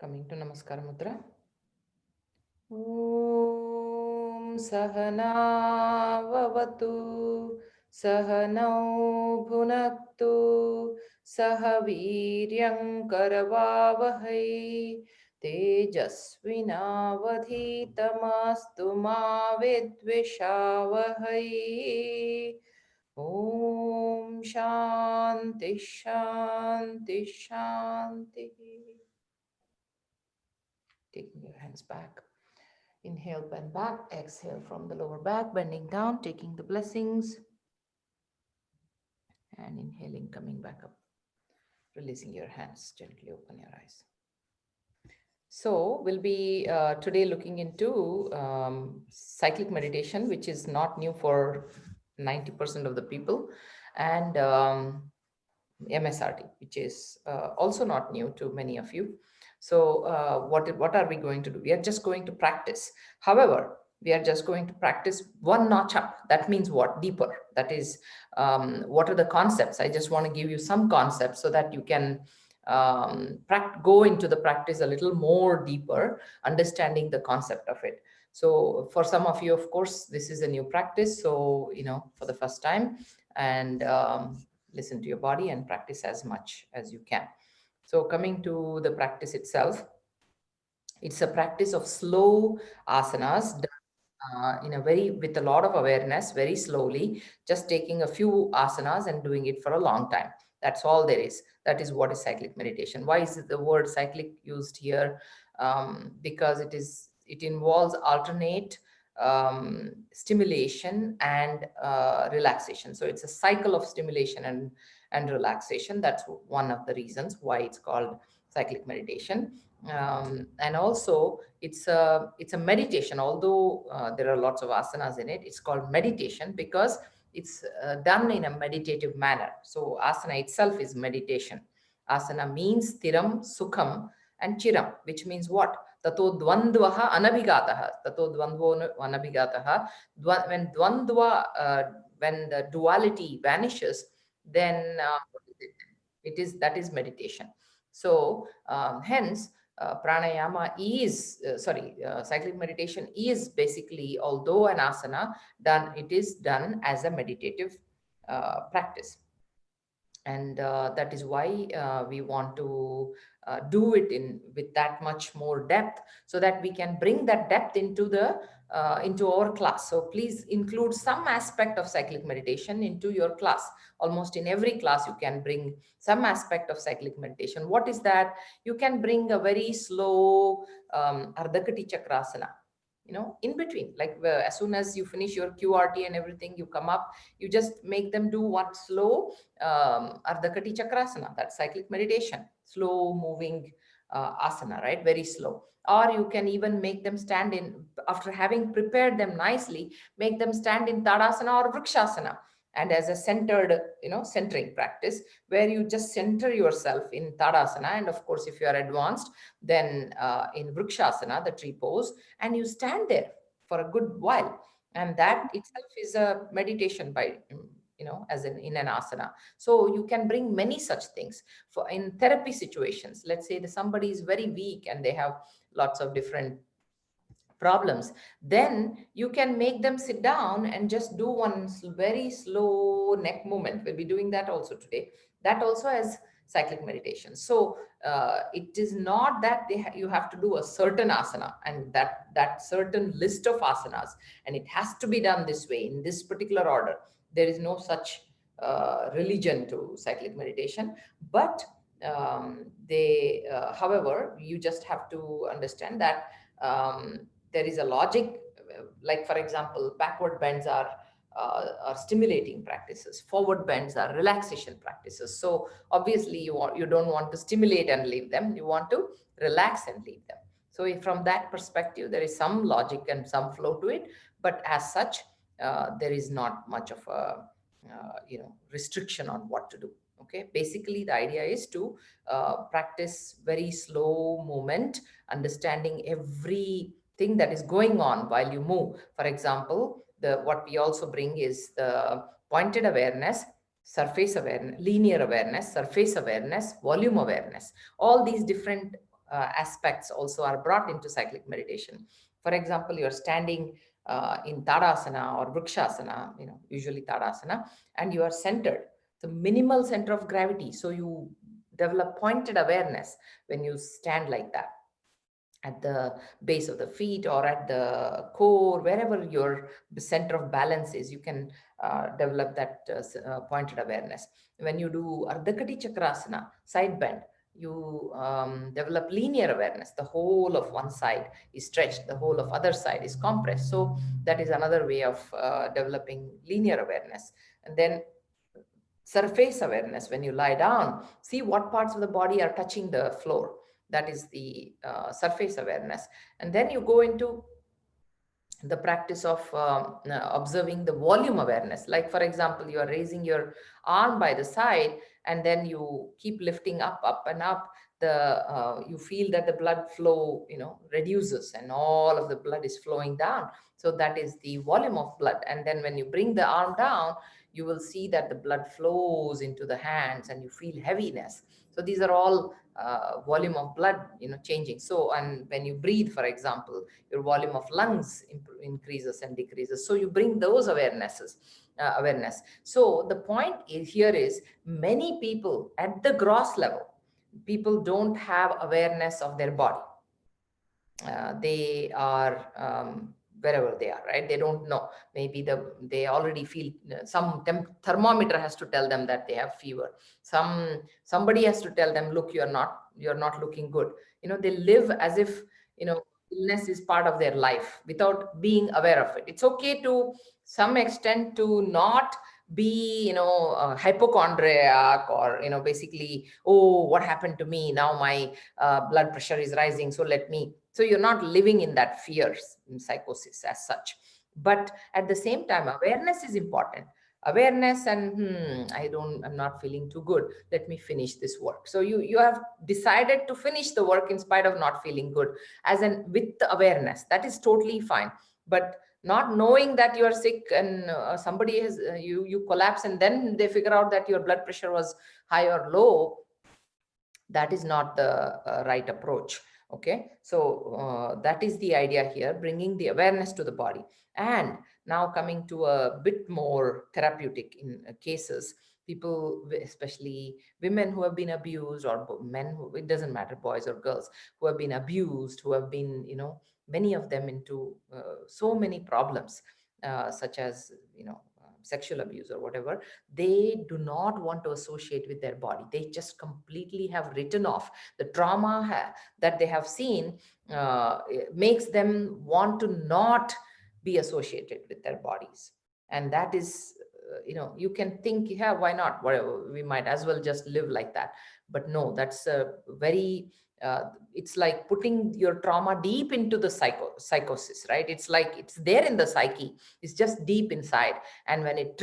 Coming to Namaskar Mudra. Om Sahana Vavatu Sahanau Bhunaktu Sahaviryam Karavavahai Tejasvinavadhitamastu ma vidvishavahai. Om Shanti Shanti Shanti. Taking your hands back. Inhale, bend back. Exhale from the lower back, bending down, taking the blessings. And inhaling, coming back up. Releasing your hands, gently open your eyes. So we'll be today looking into cyclic meditation, which is not new for 90% of the people, and MSRT, which is also not new to many of you. So what are we going to do? We are just going to practice. However, we are just going to practice one notch up. That means what? Deeper. That is, what are the concepts? I just want to give you some concepts so that you can go into the practice a little more deeper, understanding the concept of it. So for some of you, of course, this is a new practice. So, for the first time, and listen to your body and practice as much as you can. So coming to the practice itself, it's a practice of slow asanas with a lot of awareness, very slowly, just taking a few asanas and doing it for a long time. That's all there is. That is what is cyclic meditation. Why is the word cyclic used here? Because it involves alternate stimulation and relaxation. So it's a cycle of stimulation and relaxation. That's one of the reasons why it's called cyclic meditation. And also it's a meditation. Although there are lots of asanas in it, it's called meditation because it's done in a meditative manner. So asana itself is meditation. Asana means thiram, sukham, and chiram, which means what? Tato dvandvaha anabhigataha. Tato dvandvo anabhigataha. When the duality vanishes, then what is it? That is meditation. So hence pranayama is cyclic meditation is basically, although an asana, it is done as a meditative practice. And that is why we want to do it with that much more depth, so that we can bring that depth into our class. So please include some aspect of cyclic meditation into your class. Almost in every class you can bring some aspect of cyclic meditation. What is that? You can bring a very slow ardhakati chakrasana, in between, like as soon as you finish your QRT and everything, you come up, you just make them do one slow ardhakati chakrasana. That's cyclic meditation, slow moving asana, right? Very slow. Or you can even make them stand in, after having prepared them nicely, make them stand in tadasana or vrikshasana. And as a centering practice, where you just center yourself in tadasana, and of course if you are advanced, then in vrikshasana, the tree pose, and you stand there for a good while. And that itself is a meditation by as in an asana. So you can bring many such things for in therapy situations. Let's say that somebody is very weak and they have lots of different problems, then you can make them sit down and just do one very slow neck movement. We'll be doing that also today. That also has cyclic meditation. So it is not that you have to do a certain asana and that certain list of asanas, and it has to be done this way in this particular order. There is no such religion to cyclic meditation. But however, you just have to understand that there is a logic. Like for example, backward bends are stimulating practices, forward bends are relaxation practices. So obviously you don't want to stimulate and leave them, you want to relax and leave them. So from that perspective, there is some logic and some flow to it, but as such there is not much of a restriction on what to do. Okay, basically the idea is to practice very slow movement, understanding everything that is going on while you move. For example, what we also bring is the pointed awareness, surface awareness, linear awareness, surface awareness, volume awareness. All these different aspects also are brought into cyclic meditation. For example, you're standing in Tadasana or Vrikshasana, usually Tadasana, and you are centered, the minimal center of gravity. So you develop pointed awareness when you stand like that, at the base of the feet or at the core, wherever your center of balance is, you can develop that pointed awareness. When you do Ardhakati Chakrasana, side bend, you develop linear awareness. The whole of one side is stretched, the whole of other side is compressed. So that is another way of developing linear awareness. And then surface awareness, when you lie down, see what parts of the body are touching the floor. That is the surface awareness. And then you go into the practice of observing the volume awareness. Like, for example, you are raising your arm by the side, and then you keep lifting up and up. You feel that the blood flow reduces, and all of the blood is flowing down. So that is the volume of blood. And then when you bring the arm down, you will see that the blood flows into the hands, and you feel heaviness. So these are all volume of blood changing. So, and when you breathe, for example, your volume of lungs increases and decreases. So you bring those awareness. So the point here is, many people at the gross level, people don't have awareness of their body. They are wherever they are, right? They don't know. Maybe they already feel, some thermometer has to tell them that they have fever. Somebody has to tell them, look, you're not looking good. They live as if illness is part of their life without being aware of it. It's okay to some extent to not be hypochondriac, or basically, oh, what happened to me now? My blood pressure is rising, so you're not living in that fear psychosis as such. But at the same time, awareness is important. Awareness and I'm not feeling too good, let me finish this work. So you have decided to finish the work in spite of not feeling good, with the awareness. That is totally fine. But not knowing that you are sick, and somebody has you collapse, and then they figure out that your blood pressure was high or low, that is not the right approach. Okay, so that is the idea here, bringing the awareness to the body. And now coming to a bit more therapeutic in cases, people, especially women who have been abused, or men who, it doesn't matter, boys or girls, who have been abused, who have been many of them into so many problems, such as sexual abuse or whatever. They do not want to associate with their body. They just completely have written off the trauma that they have seen. Makes them want to not be associated with their bodies. And that is, you can think, yeah, why not, whatever, we might as well just live like that. But no, that's a very it's like putting your trauma deep into the psychosis, right? It's like it's there in the psyche, it's just deep inside. And when it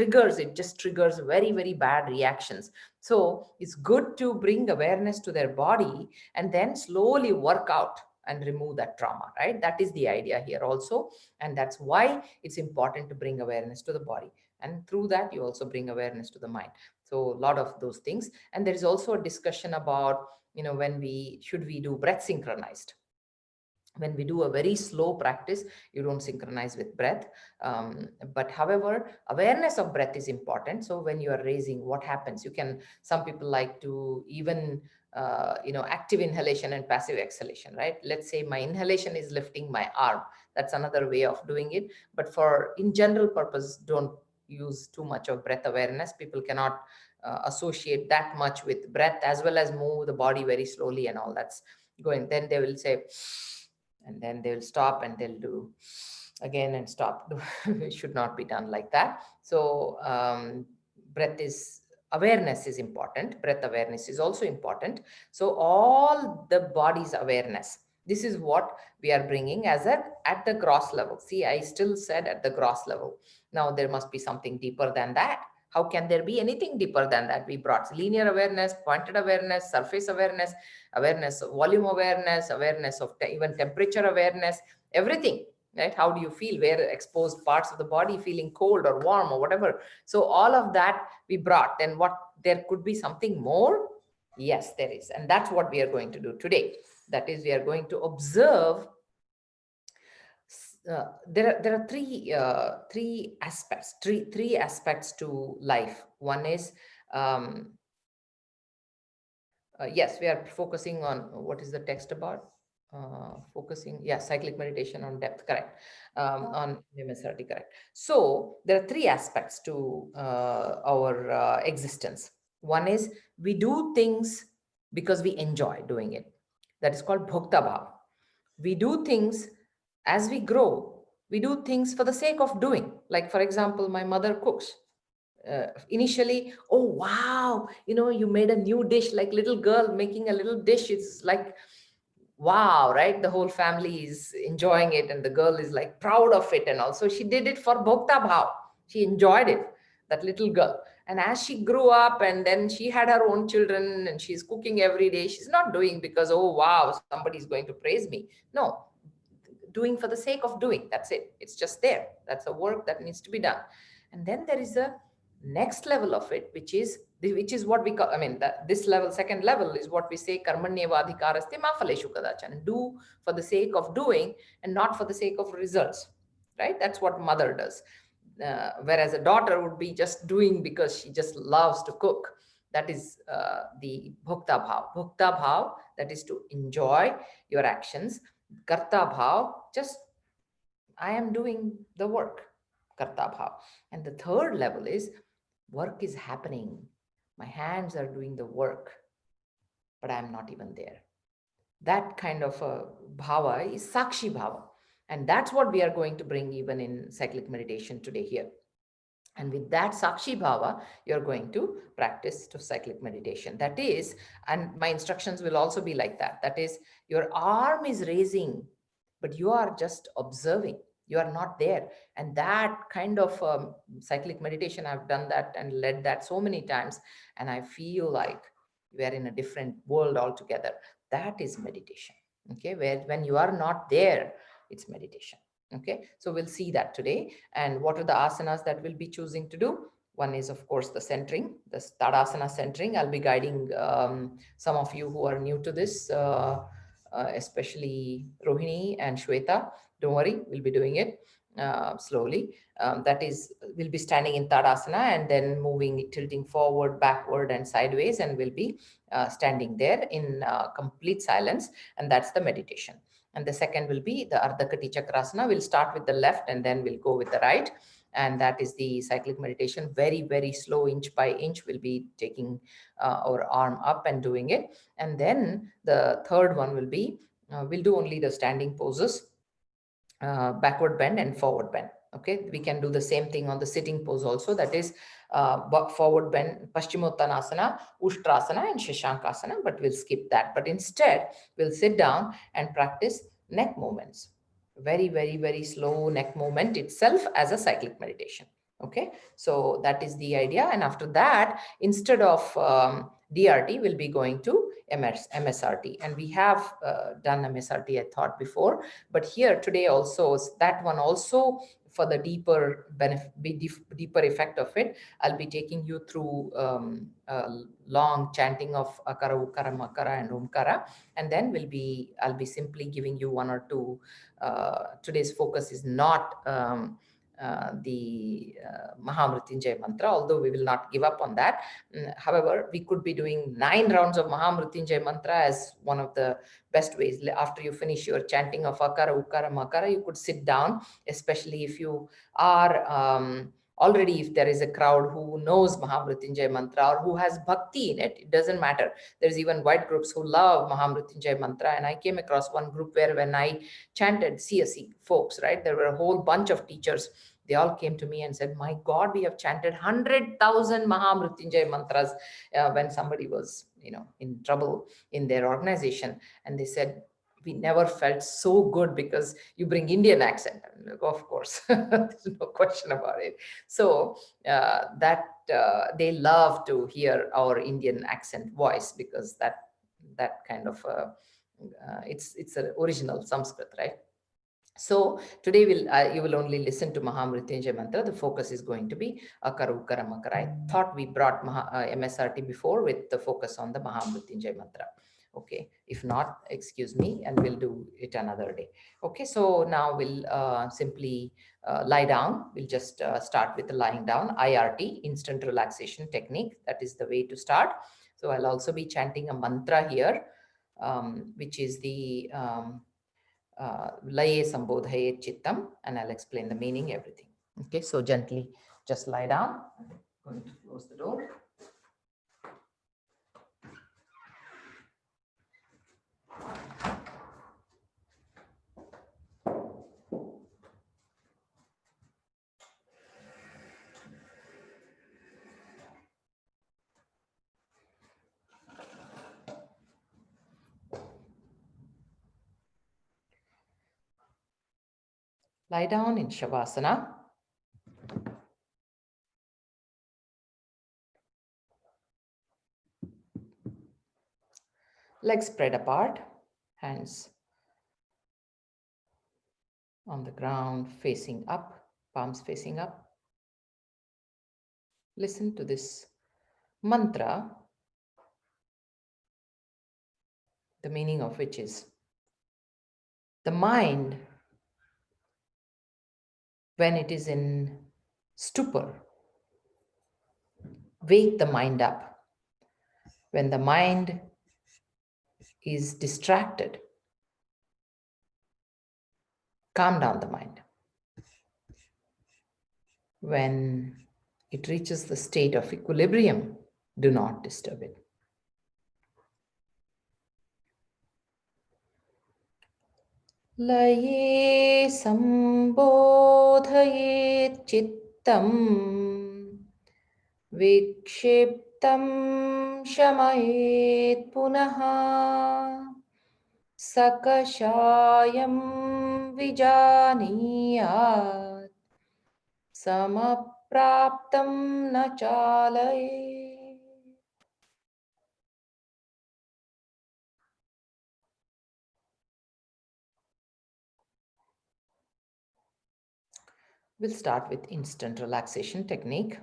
just triggers very, very bad reactions. So it's good to bring awareness to their body, and then slowly work out and remove that trauma, right? That is the idea here also. And that's why it's important to bring awareness to the body, and through that you also bring awareness to the mind. So a lot of those things. And there is also a discussion about when should we do breath synchronized. When we do a very slow practice, you don't synchronize with breath. But however, awareness of breath is important. So when you are raising, what happens, some people like to even active inhalation and passive exhalation, right? Let's say my inhalation is lifting my arm, that's another way of doing it. But for in general purpose, don't use too much of breath awareness. People cannot associate that much with breath, as well as move the body very slowly and all that's going. Then they will say, and then they will stop, and they'll do again and stop. It should not be done like that. So awareness is important. Breath awareness is also important. So all the body's awareness, this is what we are bringing at the gross level. See, I still said at the gross level. Now there must be something deeper than that. How can there be anything deeper than that? We brought linear awareness, pointed awareness, surface awareness, awareness of volume awareness, awareness of even temperature awareness, everything, right? How do you feel? Where exposed parts of the body feeling cold or warm or whatever. So all of that we brought. Then there could be something more. Yes, there is. And that's what we are going to do today. That is, we are going to observe. There are three aspects to life. One is, um, yes, we are focusing on, what is the text about? Focusing, yeah, cyclic meditation on depth, correct. On MSRT, correct. So there are three aspects to our existence. One is, we do things because we enjoy doing it. That is called bhokta bhav. We do things as we grow. We do things for the sake of doing. Like, for example, my mother cooks. Initially, oh wow, you made a new dish, like little girl making a little dish. It's like, wow, right? The whole family is enjoying it, and the girl is like proud of it. And also, she did it for bhokta bhav. She enjoyed it, that little girl. And as she grew up, and then she had her own children, and she's cooking every day, she's not doing because, oh wow, somebody's going to praise me. No, doing for the sake of doing. That's it. It's just there. That's a work that needs to be done. And then there is a next level of it, which is what we call, I mean, this level, second level, is what we say karmanyeva adhikaraste ma phaleshu kadachan. Do for the sake of doing and not for the sake of results, right? That's what mother does. Whereas a daughter would be just doing because she just loves to cook. That is the bhokta bhav. Bhokta bhav, that is to enjoy your actions. Karta bhav, just I am doing the work. Karta bhav. And the third level is, work is happening. My hands are doing the work, but I'm not even there. That kind of a bhava is sakshi bhava. And that's what we are going to bring even in cyclic meditation today here. And with that sakshi bhava, you're going to practice to cyclic meditation. That is, and my instructions will also be like that. That is, your arm is raising, but you are just observing. You are not there. And that kind of cyclic meditation, I've done that and led that so many times. And I feel like we are in a different world altogether. That is meditation. Okay. Where when you are not there, it's meditation. Okay, so we'll see that today. And what are the asanas that we'll be choosing to do? One is, of course, the centering, the Tadasana centering. I'll be guiding some of you who are new to this, especially Rohini and Shweta. Don't worry, we'll be doing it slowly. That is, we'll be standing in Tadasana and then moving, tilting forward, backward, and sideways, and we'll be standing there in complete silence. And that's the meditation. And the second will be the Ardhakati Chakrasana. We'll start with the left and then we'll go with the right. And that is the cyclic meditation. Very, very slow, inch by inch. We'll be taking our arm up and doing it. And then the third one will be, we'll do only the standing poses, backward bend and forward bend. Okay, we can do the same thing on the sitting pose also. That is forward bend, Paschimottanasana, Ushtrasana, and Shashankasana, but we'll skip that. But instead, we'll sit down and practice neck movements. Very, very, very slow neck movement itself as a cyclic meditation. Okay, so that is the idea. And after that, instead of DRT, we'll be going to MSRT. And we have done MSRT, I thought, before. But here today also, that one also, for the deeper benefit, deeper effect of it, I'll be taking you through long chanting of Akara, Ukara, Makara, and Omkara. And then I'll be simply giving you one or two. Today's focus is not the Mahamrityunjay mantra, although we will not give up on that. However, we could be doing 9 rounds of Mahamrityunjay mantra as one of the best ways. After you finish your chanting of Akara, Ukara, Makara, you could sit down, especially if you are already, if there is a crowd who knows Mahamrityunjay mantra or who has bhakti in it, it doesn't matter. There's even white groups who love Mahamrityunjay mantra. And I came across one group where when I chanted, CSE folks, right, there were a whole bunch of teachers. They all came to me and said, my God, we have chanted 100,000 Mahamrityunjay mantras when somebody was, in trouble in their organization. And they said, we never felt so good because you bring Indian accent. Like, of course, there's no question about it. So they love to hear our Indian accent voice, because that kind of it's an original Sanskrit, right? So today you will only listen to Mahamrityunjay mantra. The focus is going to be Akaru Karamakara. I thought we brought MSRT before with the focus on the Mahamrityunjay mantra. Okay, if not, excuse me, and we'll do it another day. Okay, so now we'll simply lie down. We'll just start with the lying down, IRT, instant relaxation technique. That is the way to start. So I'll also be chanting a mantra here, which is the Laye Sambodhaye Chittam, and I'll explain the meaning, everything. Okay, so gently just lie down. I'm going to close the door. Lie down in Shavasana. Legs spread apart, hands on the ground facing up, palms facing up. Listen to this mantra, the meaning of which is the mind, when it is in stupor, wake the mind up. When the mind is distracted, calm down the mind. When it reaches the state of equilibrium, do not disturb it. Laye sambodhayet chittam vikshiptam shamayet punaha sakashayam vijaniyat samapraptam na chalaye. We'll start with instant relaxation technique.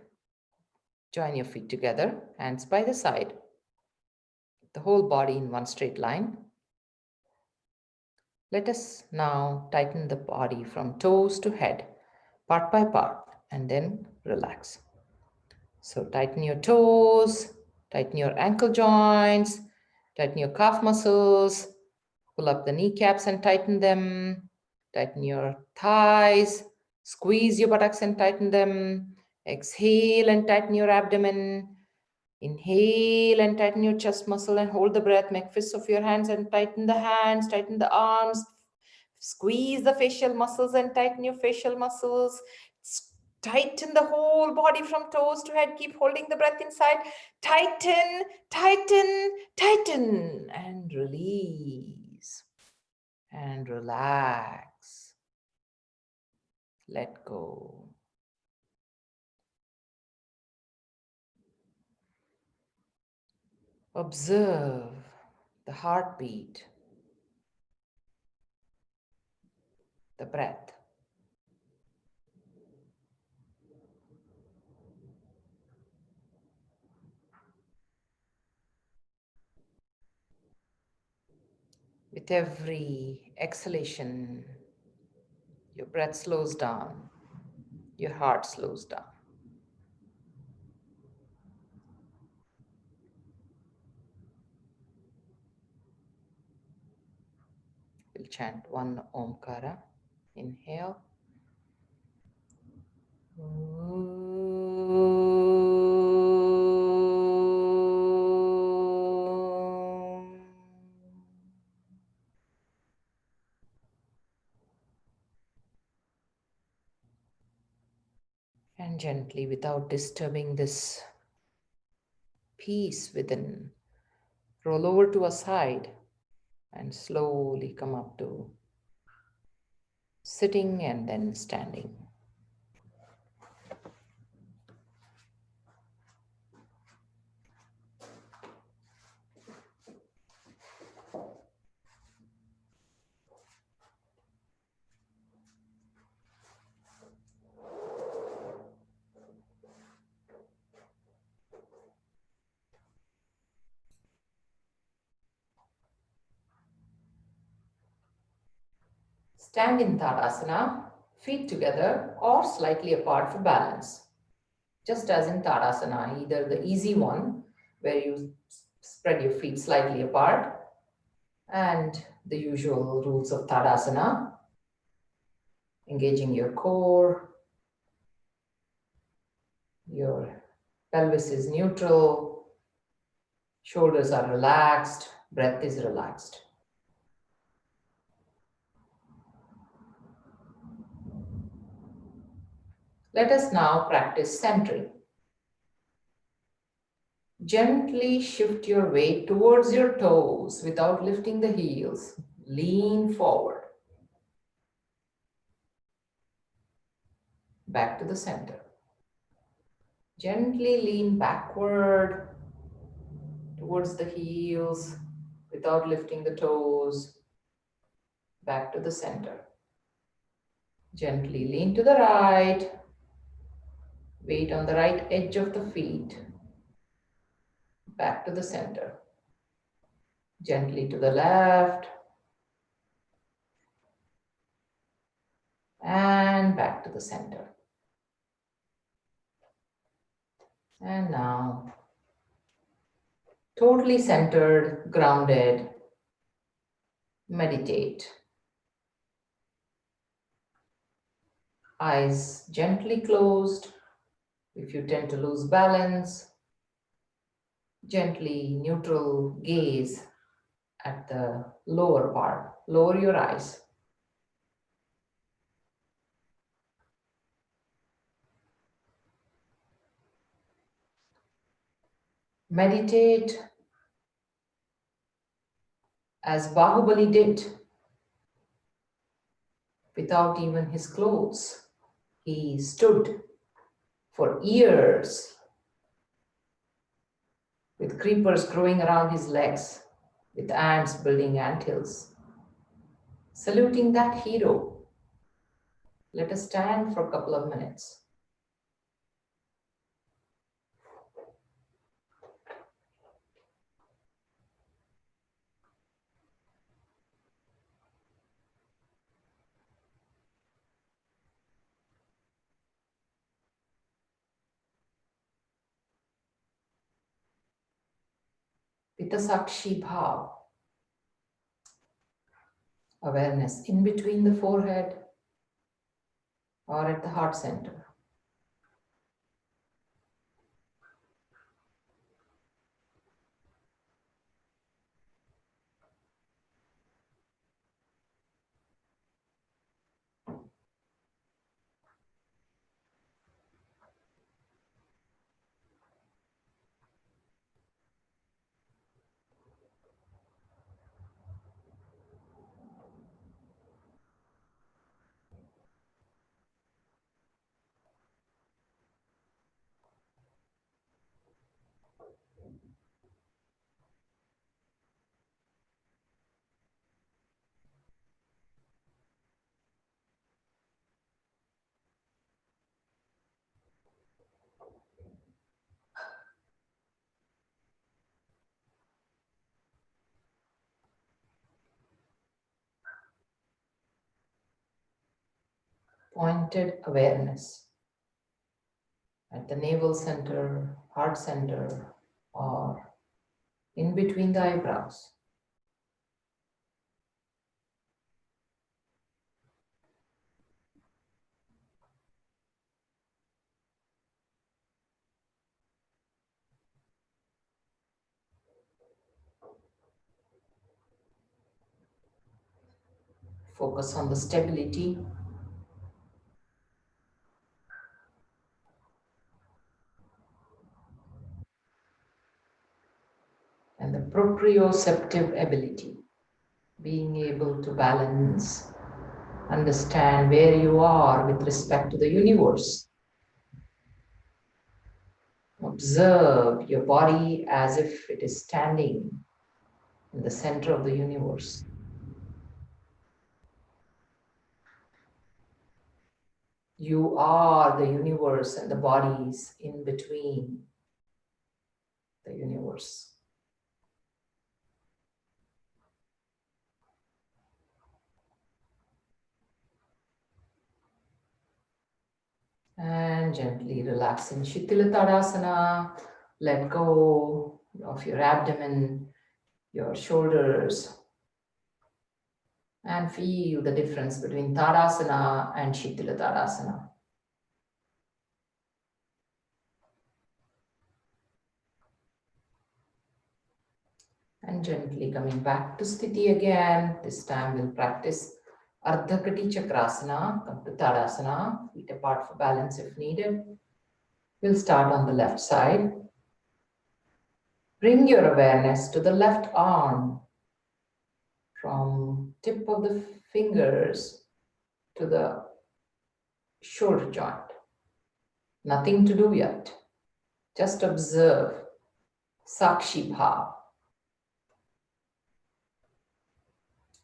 Join your feet together, hands by the side, the whole body in one straight line. Let us now tighten the body from toes to head, part by part, and then relax. So tighten your toes, tighten your ankle joints, tighten your calf muscles, pull up the kneecaps and tighten them, tighten your thighs, squeeze your buttocks and tighten them, exhale and tighten your abdomen, inhale and tighten your chest muscle and hold the breath, make fists of your hands and tighten the hands, tighten the arms, squeeze the facial muscles and tighten your facial muscles. Tighten the whole body from toes to head. Keep holding the breath inside. Tighten, tighten, tighten, and release. And relax. Let go. Observe the heartbeat, the breath. With every exhalation, your breath slows down, your heart slows down. We'll chant one Omkara. Inhale. And gently, without disturbing this peace within, roll over to a side and slowly come up to sitting and then standing. Stand in Tadasana, feet together or slightly apart for balance. Just as in Tadasana, either the easy one, where you spread your feet slightly apart, and the usual rules of Tadasana, engaging your core, your pelvis is neutral, shoulders are relaxed, breath is relaxed. Let us now practice centering. Gently shift your weight towards your toes without lifting the heels. Lean forward. Back to the center. Gently lean backward towards the heels without lifting the toes. Back to the center. Gently lean to the right. Weight on the right edge of the feet. Back to the center. Gently to the left. And back to the center. And now, totally centered, grounded, meditate. Eyes gently closed. If you tend to lose balance, gently neutral gaze at the lower part. Lower your eyes. Meditate as Bahubali did, without even his clothes. He stood for years with creepers growing around his legs, with ants building anthills. Saluting that hero, let us stand for a couple of minutes. With a Sakshi Bhav, awareness in between the forehead or at the heart center. Pointed awareness at the navel center, heart center, or in between the eyebrows. Focus on the stability and the proprioceptive ability, being able to balance, understand where you are with respect to the universe. Observe your body as if it is standing in the center of the universe. You are the universe and the bodies in between the universe. And gently relax in Shitila Tadasana. Let go of your abdomen, your shoulders, and feel the difference between Tadasana and Shitila Tadasana. And gently coming back to Sthiti again. This time we'll practice Ardhakati Chakrasana. Come to Tadasana, feet apart for balance if needed. We'll start on the left side. Bring your awareness to the left arm, from tip of the fingers to the shoulder joint. Nothing to do yet. Just observe. Sakshi Bhav.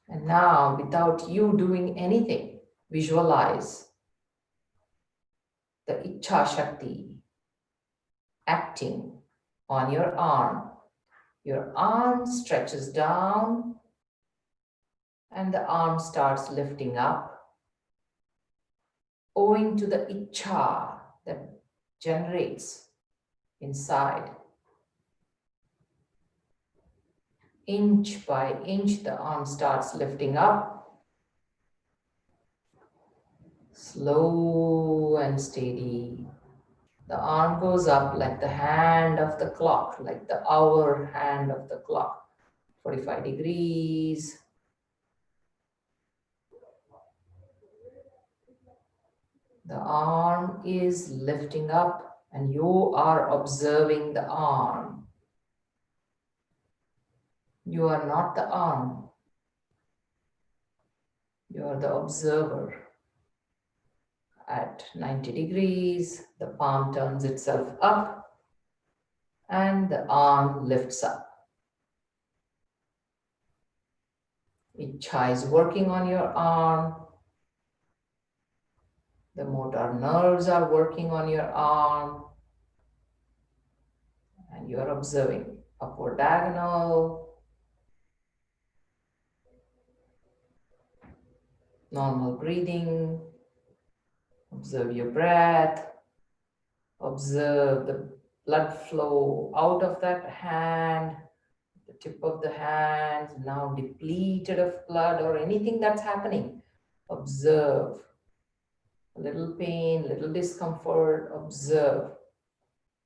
And now, without you doing anything, visualize the Ichha Shakti acting on your arm. Your arm stretches down and the arm starts lifting up, owing to the Ichha that generates inside. Inch by inch, the arm starts lifting up. Slow and steady. The arm goes up like the hand of the clock, like the hour hand of the clock. 45 degrees. The arm is lifting up and you are observing the arm. You are not the arm. You are the observer. At 90 degrees, the palm turns itself up and the arm lifts up. Ichha is working on your arm. The motor nerves are working on your arm. And you are observing upward diagonal, normal breathing. Observe your breath. Observe the blood flow out of that hand, the tip of the hand, now depleted of blood or anything that's happening. Observe. A little pain, little discomfort, observe.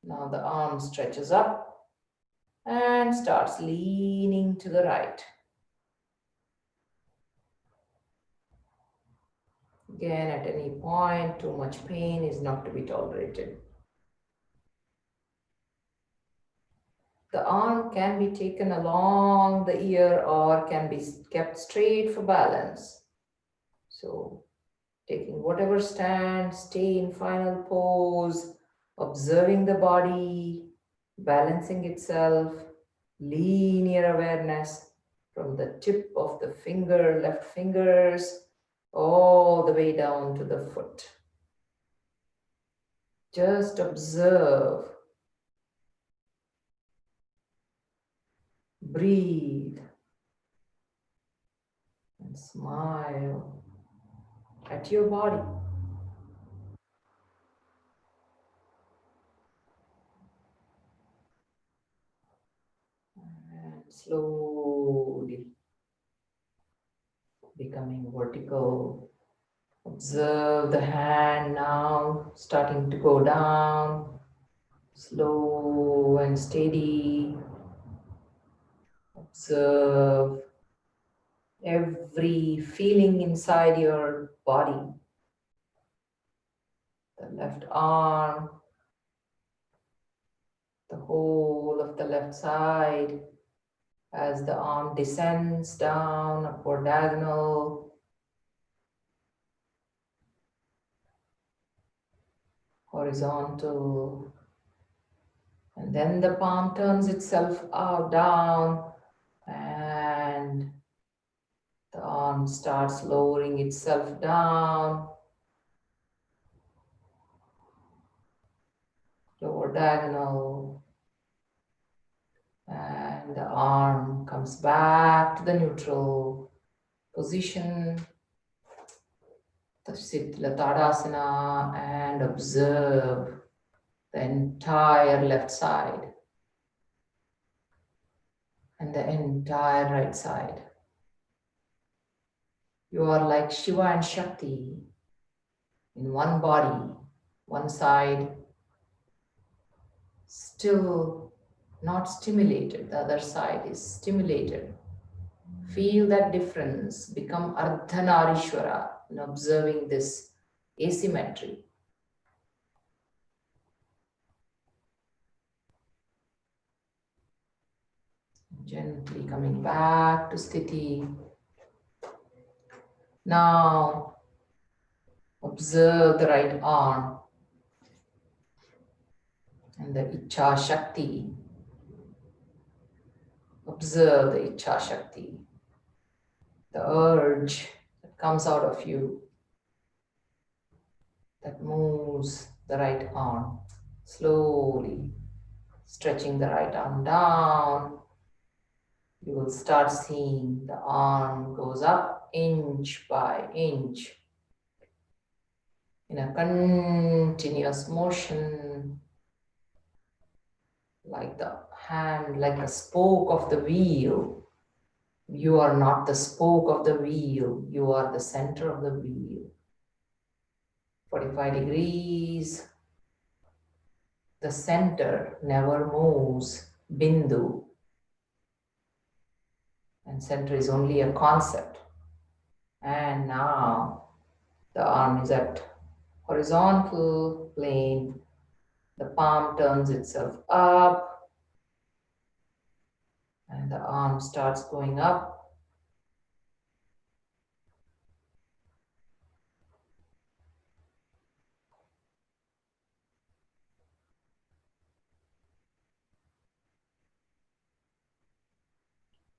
Now the arm stretches up and starts leaning to the right. Again, at any point, too much pain is not to be tolerated. The arm can be taken along the ear or can be kept straight for balance. So, taking whatever stand, stay in final pose, observing the body, balancing itself, linear awareness from the tip of the finger, left fingers, all the way down to the foot. Just observe. Breathe. And smile at your body. And slowly becoming vertical. Observe the hand now starting to go down, slow and steady. Observe every feeling inside your body. The left arm, the whole of the left side, as the arm descends down, upward diagonal, horizontal, and then the palm turns itself out, down, and the arm starts lowering itself down, lower diagonal, and the arm comes back to the neutral position. sit Tadasana and observe the entire left side and the entire right side. You are like Shiva and Shakti in one body, one side still not stimulated, the other side is stimulated. Feel that difference, become Ardhanarishwara in observing this asymmetry. Gently coming back to Sthiti. Now, observe the right arm and the Ichha Shakti. Observe the Ichha Shakti, the urge that comes out of you, that moves the right arm, slowly stretching the right arm down. You will start seeing the arm goes up inch by inch in a continuous motion, like the hand, like a spoke of the wheel. You are not the spoke of the wheel, you are the center of the wheel. 45 degrees. The center never moves, Bindu. And center is only a concept. And now the arm is at horizontal plane. The palm turns itself up. And the arm starts going up.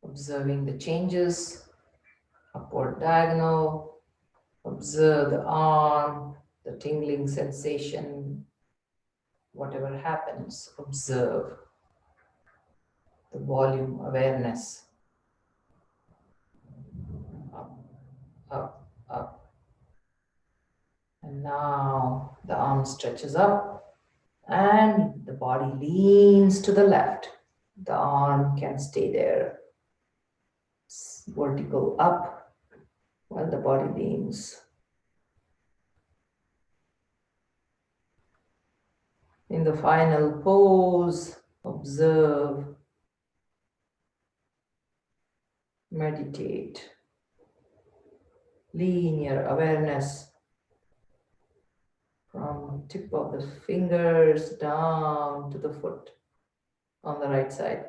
Observing the changes, upward diagonal. Observe the arm, the tingling sensation, whatever happens, observe the volume awareness. Up, up, up. And now the arm stretches up and the body leans to the left. The arm can stay there, vertical up while the body leans. In the final pose, observe, meditate, linear awareness from tip of the fingers down to the foot on the right side.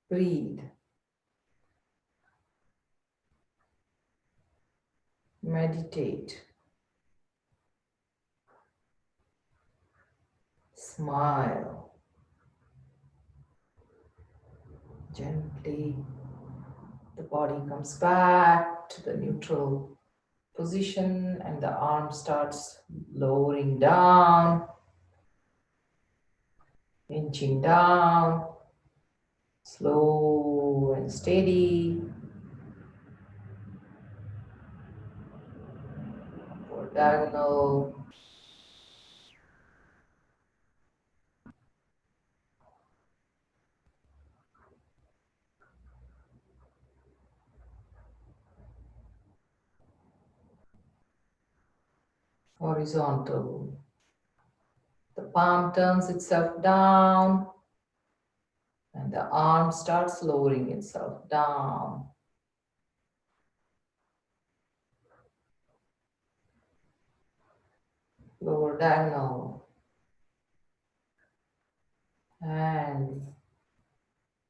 Breathe. Meditate. Smile. Gently, the body comes back to the neutral position and the arm starts lowering down, inching down, slow and steady. Upward diagonal. Horizontal. The palm turns itself down and the arm starts lowering itself down. Lower diagonal. And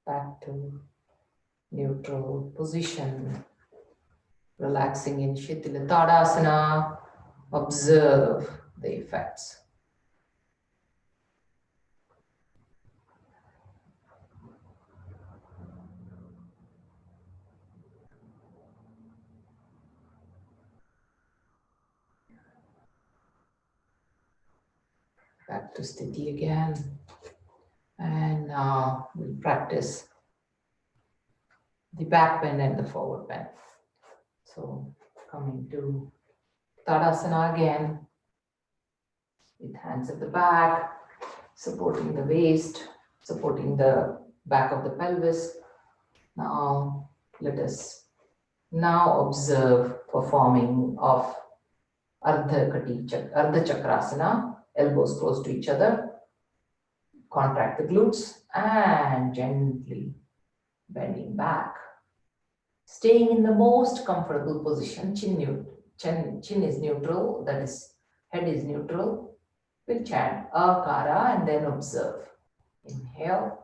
back to neutral position. Relaxing in Shitila Tadasana. Observe the effects. Back to Sthiti again. And now we'll practice the back bend and the forward bend. So coming to Tadasana again, with hands at the back, supporting the waist, supporting the back of the pelvis. Now let us now observe performing of Ardha Chakrasana, elbows close to each other. Contract the glutes and gently bending back. Staying in the most comfortable position, chin is neutral, that is, head is neutral. We'll chant Akara and then observe. Inhale.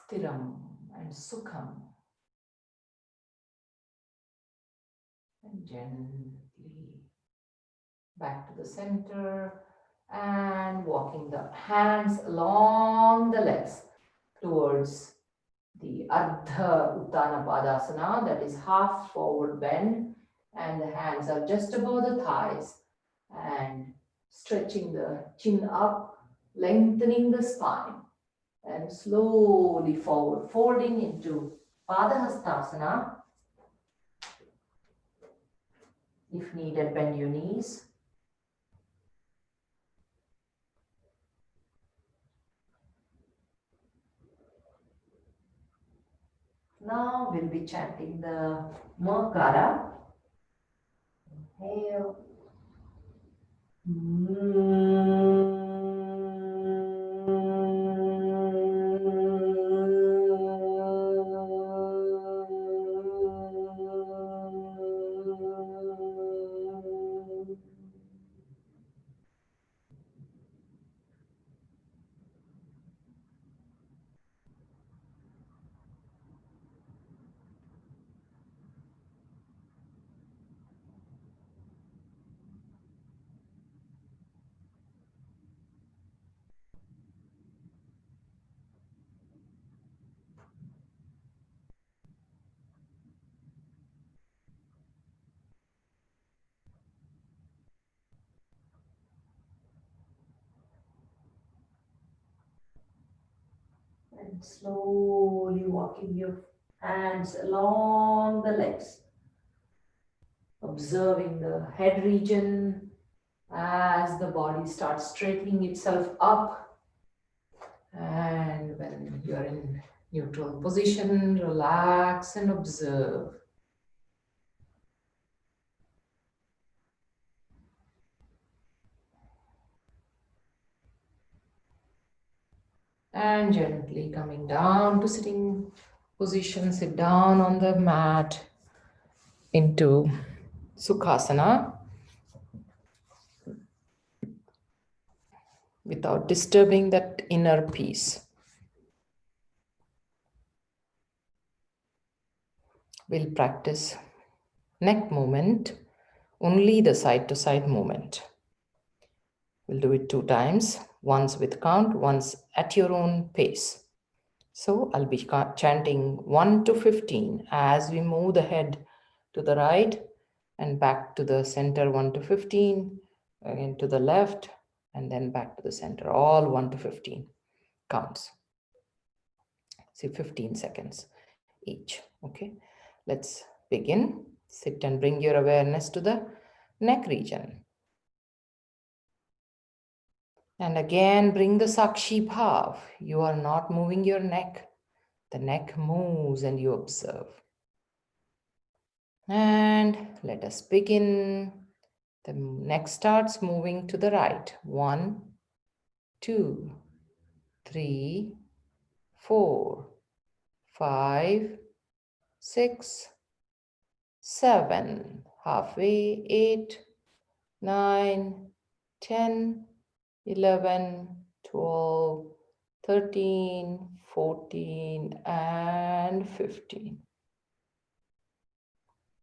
Stiram and Sukham. And gently back to the center and walking the hands along the legs towards the Ardha Uttana Padasana, that is half forward bend, and the hands are just above the thighs and stretching the chin up, lengthening the spine, and slowly forward folding into Padahastasana. If needed, bend your knees. Now we'll be chanting the Makara. Inhale. And slowly walking your hands along the legs, observing the head region as the body starts straightening itself up. And when you're in neutral position, relax and observe. And gently coming down to sitting position, sit down on the mat into Sukhasana without disturbing that inner peace. We'll practice neck movement, only the side to side movement. We'll do it 2 times, once with count, once at your own pace. So I'll be chanting 1 to 15 as we move the head to the right and back to the center, 1 to 15, again to the left, and then back to the center, all 1 to 15 counts. See, 15 seconds each. Okay, let's begin. Sit and bring your awareness to the neck region. And again, bring the Sakshi Bhav. You are not moving your neck. The neck moves and you observe. And let us begin. The neck starts moving to the right. 1, 2, 3, 4, 5, 6, 7. halfway, 8, 9, 10, 11, 12, 13, 14, and 15.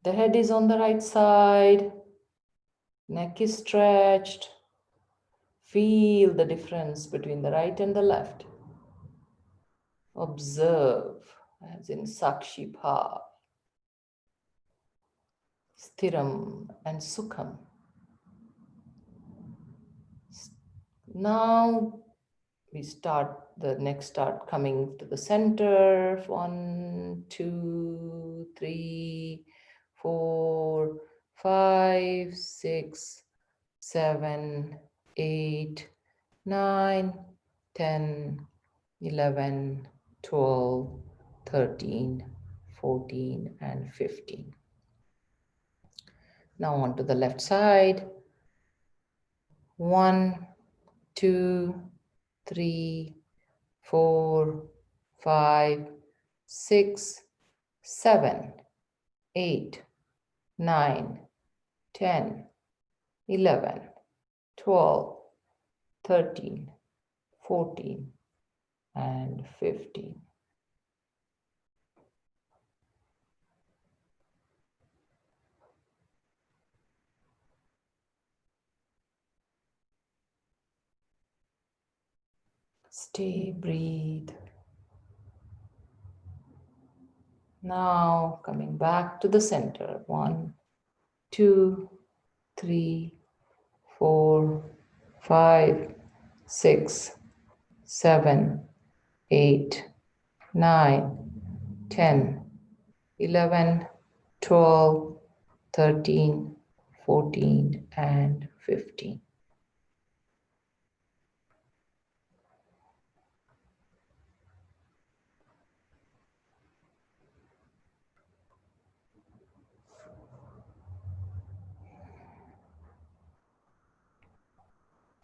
The head is on the right side, neck is stretched. Feel the difference between the right and the left. Observe, as in Sakshi Bhav, Sthiram and Sukham. Now we start, the neck start coming to the center. 1, 2, 3, 4, 5, 6, 7, 8, 9, 10, 11, 12, 13, 14, and 15. Now on to the left side. 1, 2, 3, 4, 5, 6, 7, 8, 9, 10, 11, 12, 13, 14, and 15. Stay, breathe. Now coming back to the center. 1, 2, 3, 4, 5, 6, 7, 8, 9, 10, 11, 12, 13, 14, and 15.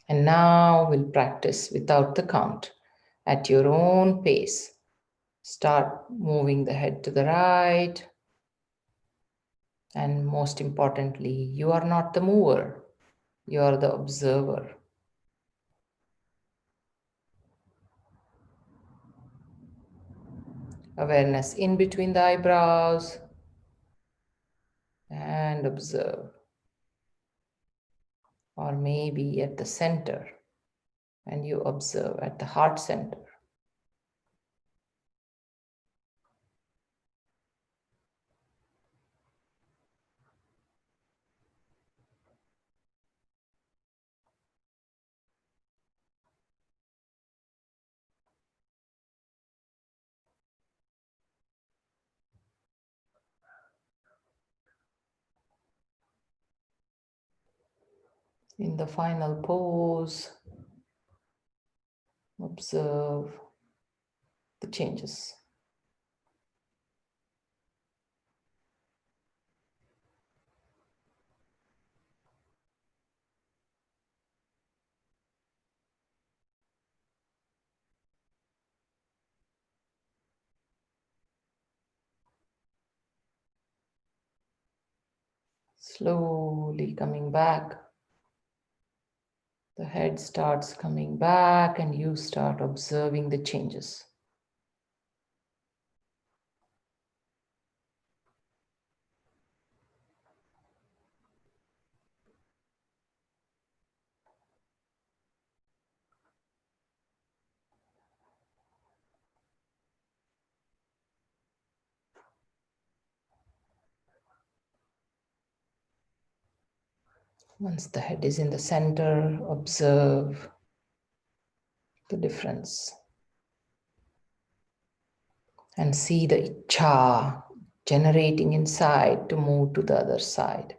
And now we'll practice without the count at your own pace. Start moving the head to the right. And most importantly, you are not the mover, you are the observer. Awareness in between the eyebrows and observe. Or maybe at the center and you observe at the heart center. In the final pose, observe the changes. Slowly coming back. The head starts coming back and you start observing the changes. Once the head is in the center, observe the difference. And see the ichcha generating inside to move to the other side.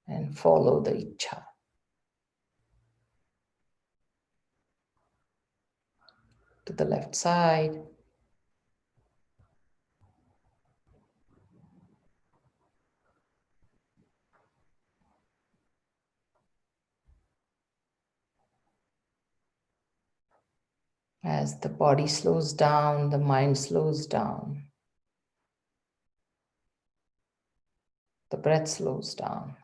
And follow the ichcha. To the left side. As the body slows down, the mind slows down. The breath slows down.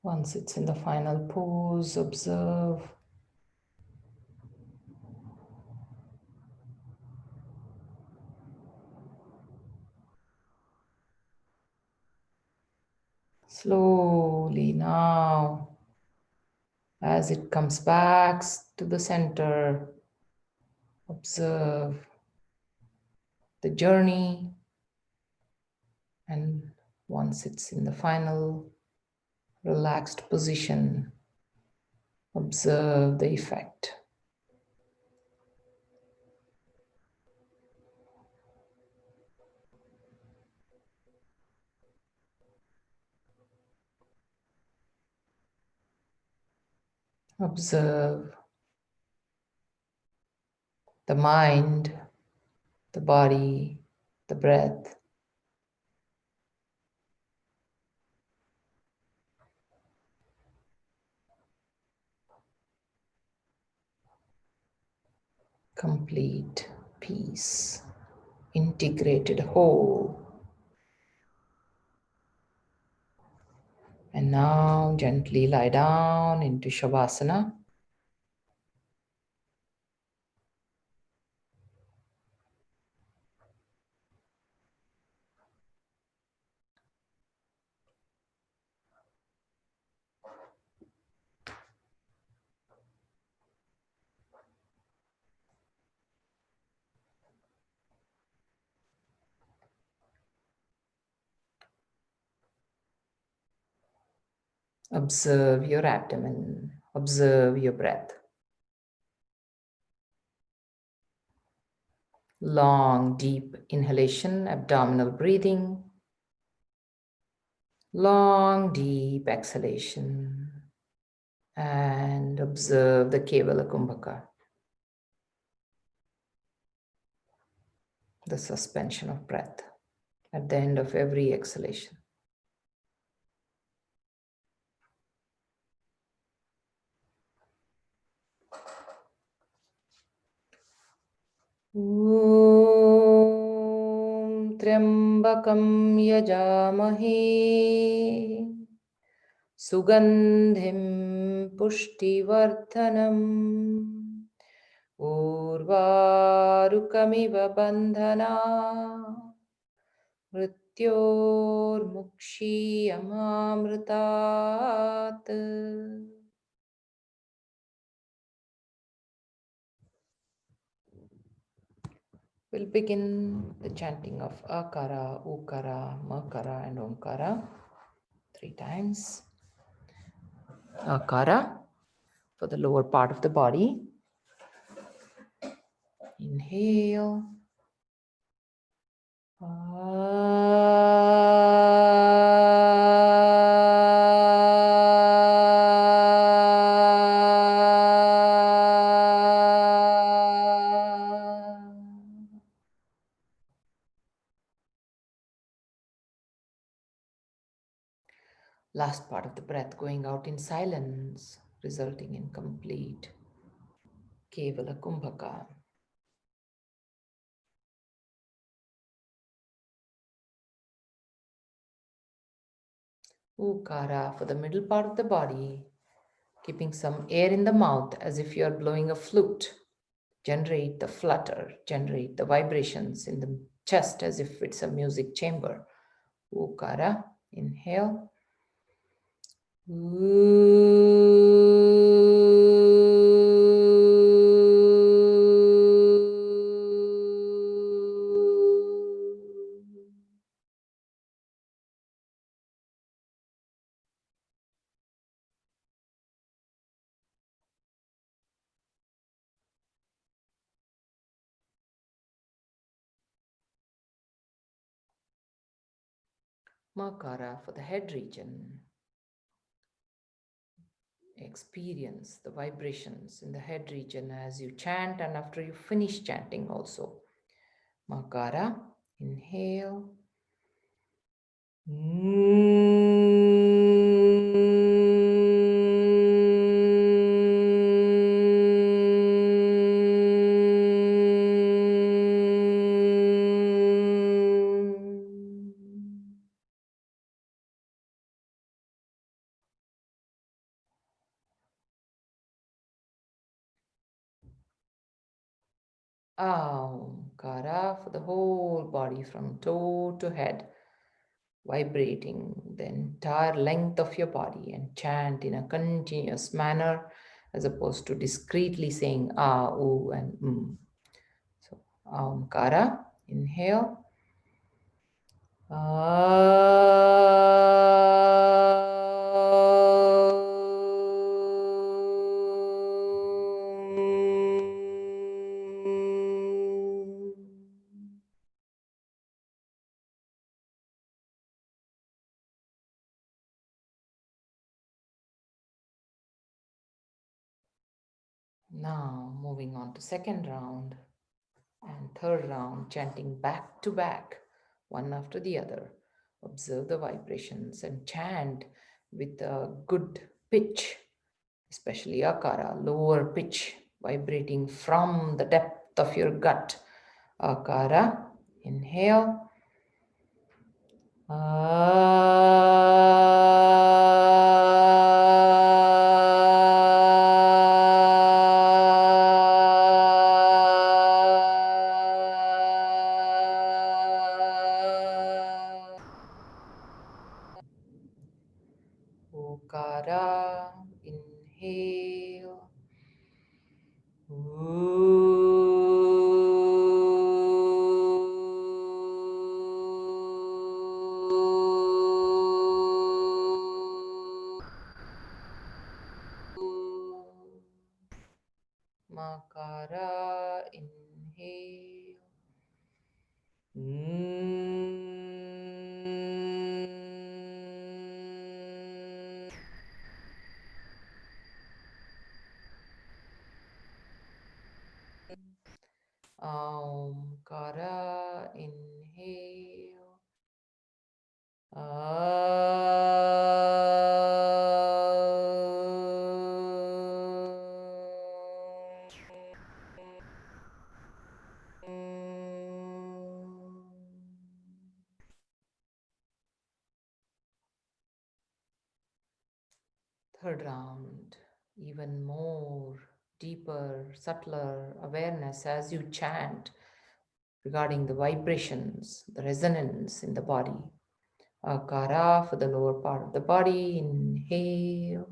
Once it's in the final pose, observe. Slowly now, as it comes back to the center, observe the journey. And once it's in the final relaxed position, observe the effect. Observe the mind, the body, the breath. Complete peace, integrated whole. And now gently lie down into Shavasana. Observe your abdomen. Observe your breath. Long, deep inhalation, abdominal breathing. Long, deep exhalation. And observe the Kevala Kumbhaka, the suspension of breath at the end of every exhalation. Om Triambakam Yajamahe Sugandhim Pushtivardhanam Urvarukamiva Bandhana Mrityormukshiyamamritat. We'll begin the chanting of Akara, Ukara, Makara, and Omkara 3 times. Akara for the lower part of the body. Inhale. Last part of the breath going out in silence, resulting in complete Kevala Kumbhaka. Ukara for the middle part of the body, keeping some air in the mouth as if you are blowing a flute. Generate the flutter, generate the vibrations in the chest as if it's a music chamber. Ukara, inhale. Makara for the head region. Experience the vibrations in the head region as you chant and after you finish chanting also. Makara, inhale. Omkara for the whole body from toe to head, vibrating the entire length of your body and chant in a continuous manner as opposed to discreetly saying oo, and So, Omkara, inhale. Now moving on to second round and third round, chanting back to back, one after the other. Observe the vibrations and chant with a good pitch, especially akara, lower pitch, vibrating from the depth of your gut. Akara, inhale. Okara, inhale. Makara, inhale. Omkara, inhale. Third round, even more deeper, subtler awareness as you chant regarding the vibrations, the resonance in the body. Akara for the lower part of the body. Inhale.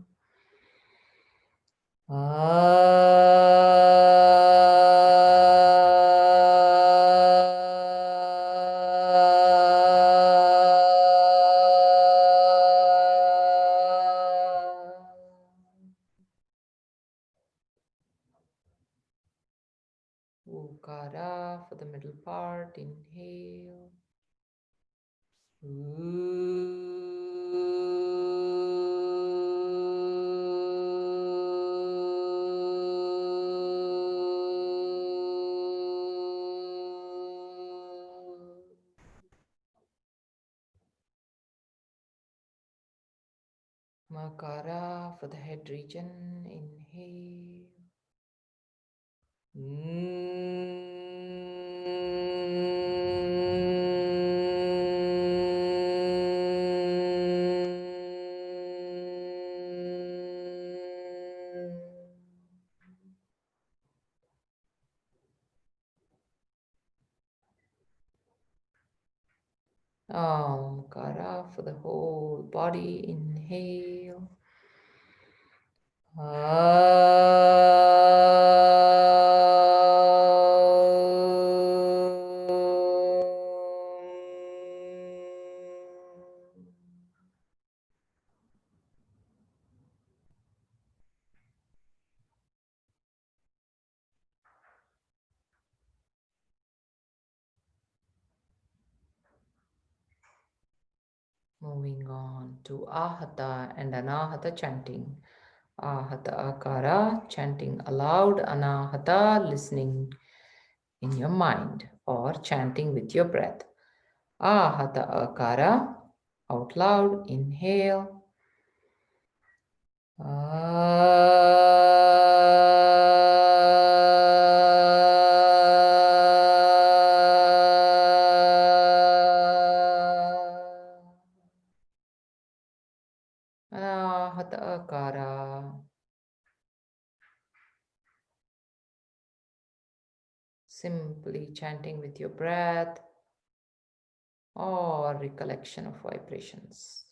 Ukara for the middle part. Inhale. Makara for the head region. Inhale. Omkara for the whole body. Inhale. Moving on to Ahata and Anahata chanting. Ahata Akara, chanting aloud, Anahata, listening in your mind or chanting with your breath. Ahata Akara, out loud, inhale. Anahata Akara. Simply chanting with your breath or recollection of vibrations.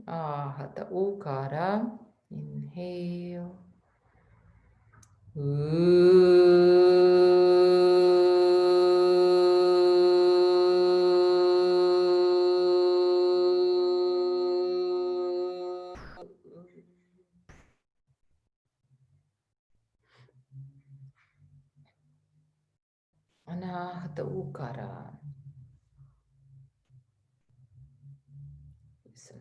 Ahata Ukara, inhale. Anahata Ukara. Listen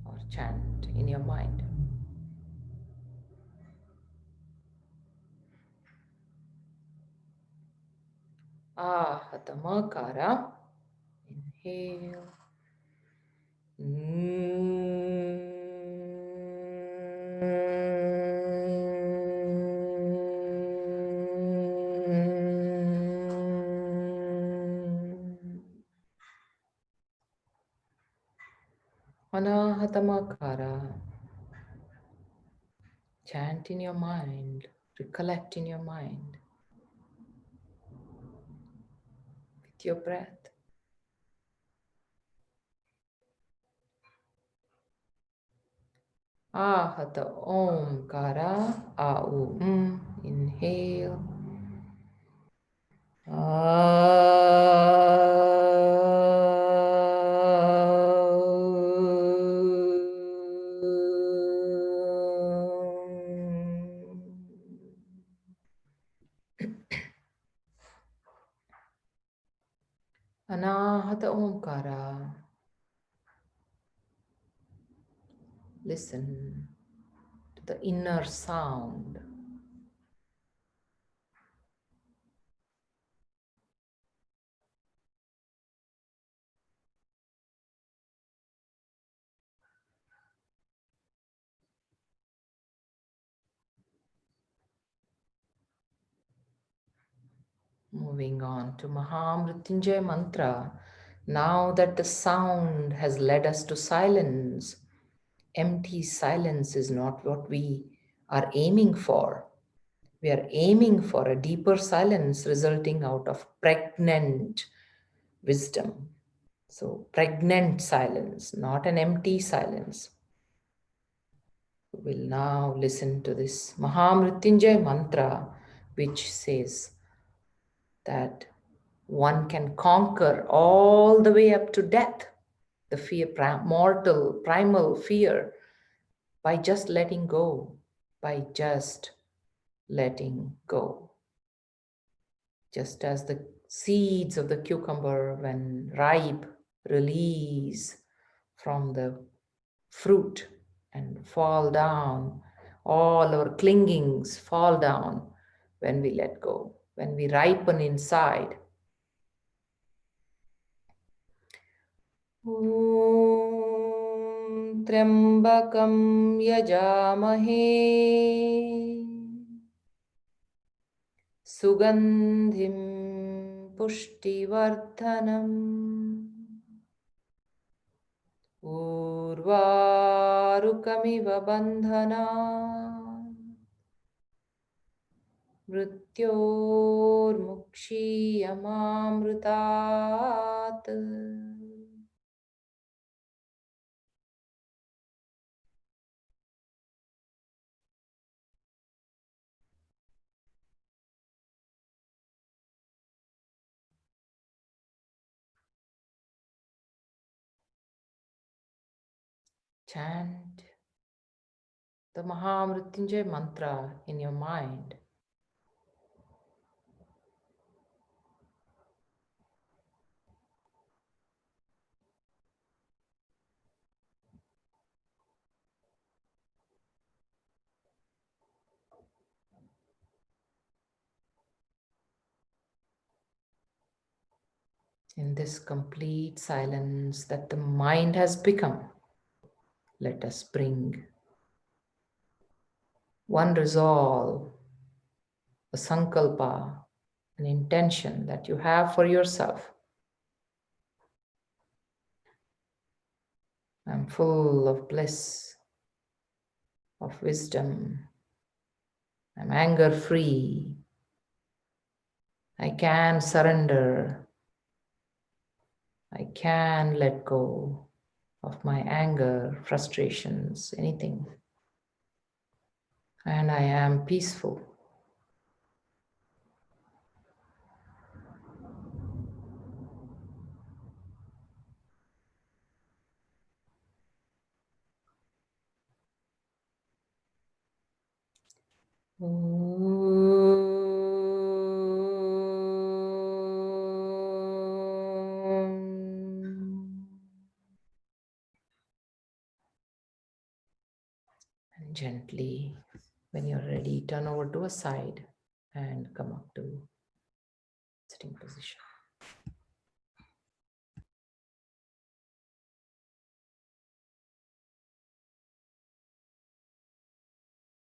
or chant in your mind. Ahata Makara. Inhale. Anahatamakara. Chant in your mind, recollect in your mind with your breath. Ahata Omkara. Au. Inhale. Anahata Omkara. Listen to the inner sound. Moving on to Mahamrityunjay mantra. Now that the sound has led us to silence, empty silence is not what we are aiming for. We are aiming for a deeper silence resulting out of pregnant wisdom. So, pregnant silence, not an empty silence. We'll now listen to this Mahamrityunjay mantra, which says that one can conquer all the way up to death, the fear, mortal, primal fear, by just letting go, by just letting go. Just as the seeds of the cucumber, when ripe, release from the fruit and fall down, all our clingings fall down when we let go, when we ripen inside. ॐ त्र्यम्बकं यजामहे सुगन्धिं पुष्टिवर्धनम् उर्वारुकमिव बन्धनान् मृत्योर्मुक्षीयमामृतात्. Chant the Mahamrityunjay mantra in your mind. In this complete silence that the mind has become, let us bring one resolve, a sankalpa, an intention that you have for yourself. I'm full of bliss, of wisdom. I'm anger free. I can surrender. I can let go of my anger, frustrations, anything. And I am peaceful. And gently, when you're ready, turn over to a side and come up to sitting position.